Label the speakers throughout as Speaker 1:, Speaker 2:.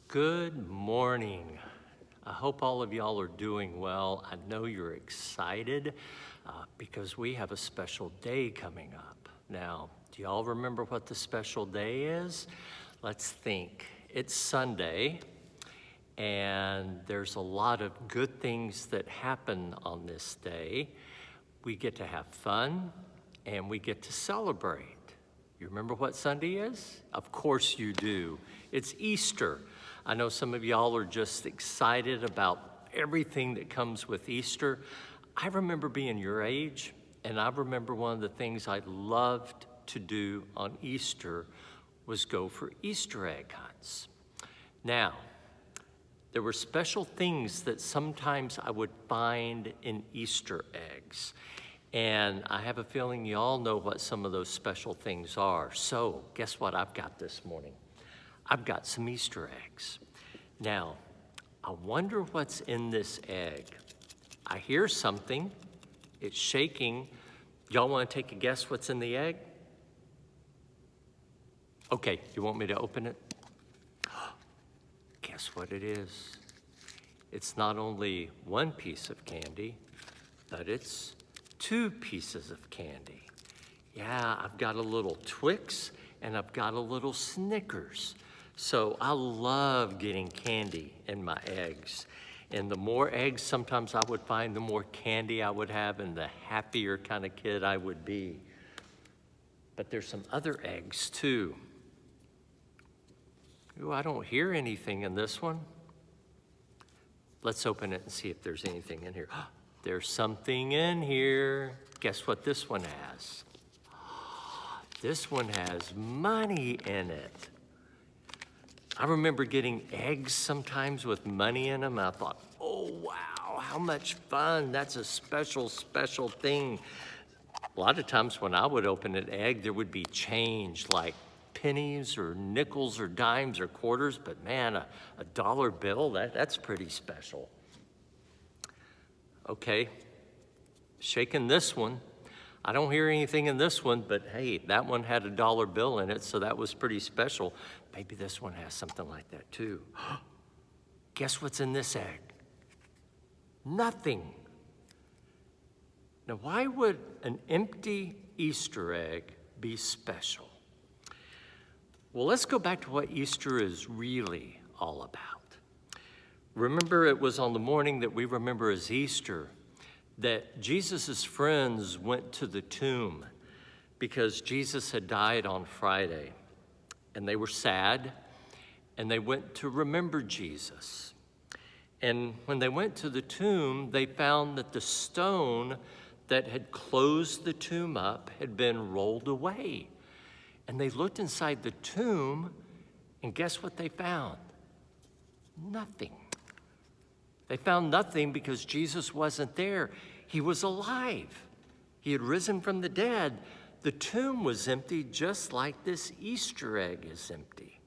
Speaker 1: Good morning. I hope all of y'all are doing well. I know you're excited because we have a special day coming up. Now, do y'all remember what the special day is? Let's think. It's Sunday, and there's a lot of good things that happen on this day. We get to have fun, and we get to celebrate. You remember what Sunday is? Of course you do. It's Easter. I know some of y'all are just excited about everything that comes with Easter. I remember being your age, and I remember one of the things I loved to do on Easter was go for Easter egg hunts. Now, there were special things that sometimes I would find in Easter eggs. And I have a feeling you all know what some of those special things are. So guess what I've got this morning? I've got some Easter eggs. Now, I wonder what's in this egg. I hear something. It's shaking. Y'all want to take a guess what's in the egg? Okay, you want me to open it? Guess what it is? It's not only one piece of candy, but it's two pieces of candy. Yeah, I've got a little Twix and I've got a little Snickers. So I love getting candy in my eggs. And the more eggs sometimes I would find, the more candy I would have and the happier kind of kid I would be. But there's some other eggs too. Ooh, I don't hear anything in this one. Let's open it and see if there's anything in here. There's something in here. Guess what this one has? This one has money in it. I remember getting eggs sometimes with money in them. I thought, oh, wow, how much fun. That's a special, special thing. A lot of times when I would open an egg, there would be change like pennies or nickels or dimes or quarters. But man, a dollar bill, that's pretty special. Okay, shaking this one. I don't hear anything in this one, but hey, that one had a dollar bill in it, so that was pretty special. Maybe this one has something like that too. Guess what's in this egg? Nothing. Now, why would an empty Easter egg be special? Well, let's go back to what Easter is really all about. Remember, it was on the morning that we remember as Easter that Jesus' friends went to the tomb because Jesus had died on Friday. And they were sad, and they went to remember Jesus. And when they went to the tomb, they found that the stone that had closed the tomb up had been rolled away. And they looked inside the tomb, and guess what they found? Nothing. They found nothing because Jesus wasn't there. He was alive. He had risen from the dead. The tomb was empty just like this Easter egg is empty.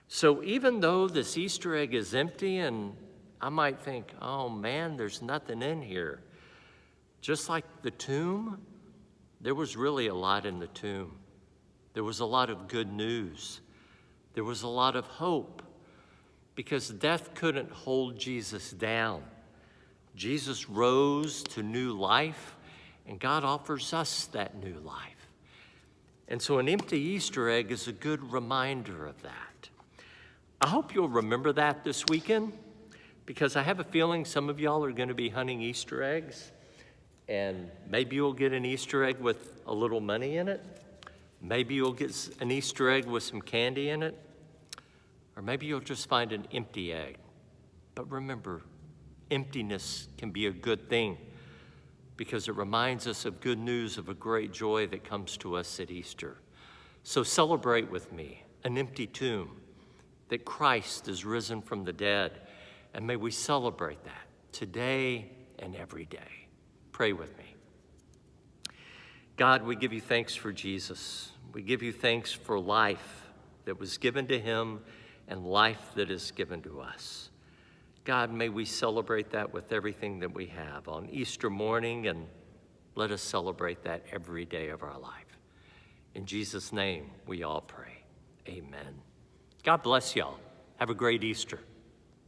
Speaker 1: So even though this Easter egg is empty and I might think, oh man, there's nothing in here. Just like the tomb, there was really a lot in the tomb. There was a lot of good news. There was a lot of hope because death couldn't hold Jesus down. Jesus rose to new life, and God offers us that new life. And so an empty Easter egg is a good reminder of that. I hope you'll remember that this weekend, because I have a feeling some of y'all are going to be hunting Easter eggs, and maybe you'll get an Easter egg with a little money in it. Maybe you'll get an Easter egg with some candy in it. Or maybe you'll just find an empty egg. But remember, emptiness can be a good thing because it reminds us of good news of a great joy that comes to us at Easter. So celebrate with me an empty tomb, that Christ is risen from the dead, and may we celebrate that today and every day. Pray with me. God, we give you thanks for Jesus. We give you thanks for life that was given to him and life that is given to us. God, may we celebrate that with everything that we have on Easter morning, and let us celebrate that every day of our life. In Jesus' name, we all pray. Amen. God bless y'all. Have a great Easter.